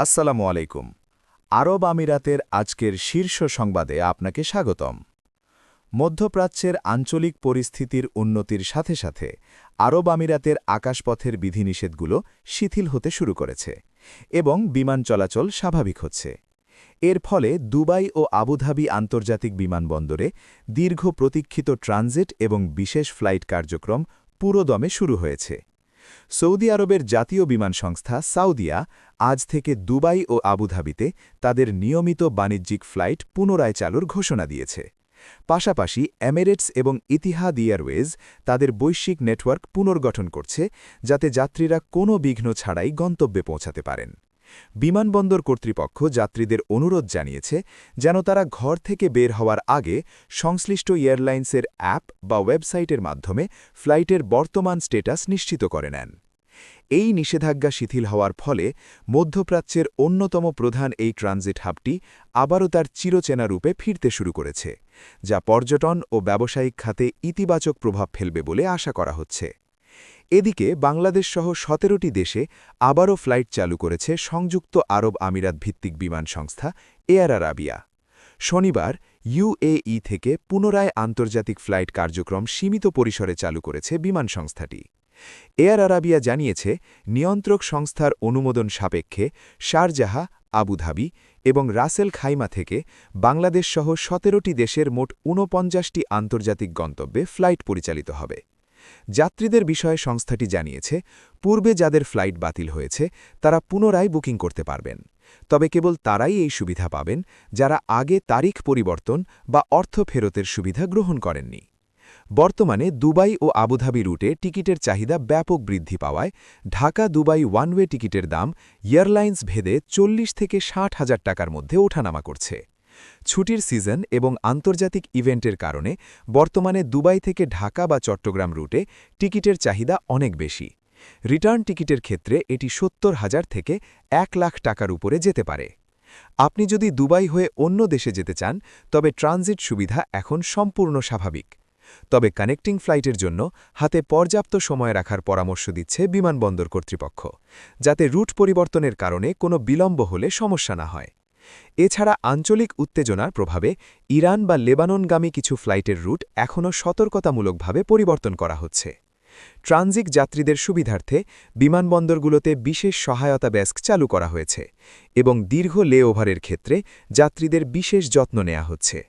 আসসালামু আলাইকুম। আরব আমিরাতের আজকের শীর্ষ সংবাদে আপনাকে স্বাগতম। মধ্যপ্রাচ্যের আঞ্চলিক পরিস্থিতির উন্নতির সাথে সাথে আরব আমিরাতের আকাশপথের বিধিনিষেধগুলো শিথিল হতে শুরু করেছে এবং বিমান চলাচল স্বাভাবিক হচ্ছে। এর ফলে দুবাই ও আবুধাবি আন্তর্জাতিক বিমানবন্দরে দীর্ঘ প্রতীক্ষিত ট্রানজিট এবং বিশেষ ফ্লাইট কার্যক্রম পুরোদমে শুরু হয়েছে। সৌদি আরবের জাতীয় বিমান সংস্থা সাউদিয়া আজ থেকে দুবাই ও আবুধাবিতে তাদের নিয়মিত বাণিজ্যিক ফ্লাইট পুনরায় চালুর ঘোষণা দিয়েছে। পাশাপাশি এমিরেটস এবং ইতিহাদ এয়ারওয়েজ তাদের বৈশ্বিক নেটওয়ার্ক পুনর্গঠন করছে, যাতে যাত্রীরা কোনো বিঘ্ন ছাড়াই গন্তব্যে পৌঁছাতে পারেন। বিমানবন্দর কর্তৃপক্ষ যাত্রীদের অনুরোধ জানিয়েছে যেন তারা ঘর থেকে বের হওয়ার আগে সংশ্লিষ্ট এয়ারলাইন্সের অ্যাপ বা ওয়েবসাইটের মাধ্যমে ফ্লাইটের বর্তমান স্ট্যাটাস নিশ্চিত করে নেন। এই নিষেধাজ্ঞা শিথিল হওয়ার ফলে মধ্যপ্রাচ্যের অন্যতম প্রধান এই ট্রানজিট হাবটি আবারও তার চিরচেনা রূপে ফিরতে শুরু করেছে, যা পর্যটন ও ব্যবসায়িক খাতে ইতিবাচক প্রভাব ফেলবে বলে আশা করা হচ্ছে। এদিকে বাংলাদেশসহ ১৭টি দেশে আবারও ফ্লাইট চালু করেছে সংযুক্ত আরব আমিরাত ভিত্তিক বিমান সংস্থা এয়ার আরাবিয়া। শনিবার ইউএই থেকে পুনরায় আন্তর্জাতিক ফ্লাইট কার্যক্রম সীমিত পরিসরে চালু করেছে বিমান সংস্থাটি। এয়ার আরাবিয়া জানিয়েছে, নিয়ন্ত্রক সংস্থার অনুমোদন সাপেক্ষে শারজাহা, আবুধাবি এবং রাসেল খাইমা থেকে বাংলাদেশসহ ১৭টি দেশের মোট ৪৯টি আন্তর্জাতিক গন্তব্যে ফ্লাইট পরিচালিত হবে। যাত্রীদের বিষয়ে সংস্থাটি জানিয়েছে, পূর্বে যাদের ফ্লাইট বাতিল হয়েছে তারা পুনরায় বুকিং করতে পারবেন, তবে কেবল তারাই এই সুবিধা পাবেন যারা আগে তারিখ পরিবর্তন বা অর্থ ফেরতের সুবিধা গ্রহণ করেননি। বর্তমানে দুবাই ও আবুধাবি রুটে টিকিটের চাহিদা ব্যাপক বৃদ্ধি পাওয়ায় ঢাকা-দুবাই ওয়ান-ওয়ে টিকিটের দাম এয়ারলাইন্স ভেদে ৪০ থেকে ৬০ হাজার টাকার মধ্যে ওঠানামা করছে। ছুটির সিজন এবং আন্তর্জাতিক ইভেন্টের কারণে বর্তমানে দুবাই থেকে ঢাকা বা চট্টগ্রাম রুটে টিকিটের চাহিদা অনেক বেশি। রিটার্ন টিকিটের ক্ষেত্রে এটি ৭০,০০০ থেকে ১ লাখ টাকার উপরে যেতে পারে। আপনি যদি দুবাই হয়ে অন্য দেশে যেতে চান, তবে ট্রানজিট সুবিধা এখন সম্পূর্ণ স্বাভাবিক। তবে কানেক্টিং ফ্লাইটের জন্য হাতে পর্যাপ্ত সময় রাখার পরামর্শ দিচ্ছে বিমানবন্দর কর্তৃপক্ষ, যাতে রুট পরিবর্তনের কারণে কোনো বিলম্ব হলে সমস্যা না হয়। এছাড়া আঞ্চলিক উত্তেজনার প্রভাবে ইরান বা লেবাননগামী কিছু ফ্লাইটের রুট এখনও সতর্কতামূলকভাবে পরিবর্তন করা হচ্ছে। ট্রানজিট যাত্রীদের সুবিধার্থে বিমানবন্দরগুলোতে বিশেষ সহায়তা ডেস্ক চালু করা হয়েছে এবং দীর্ঘ লে ওভারের ক্ষেত্রে যাত্রীদের বিশেষ যত্ন নেওয়া হচ্ছে।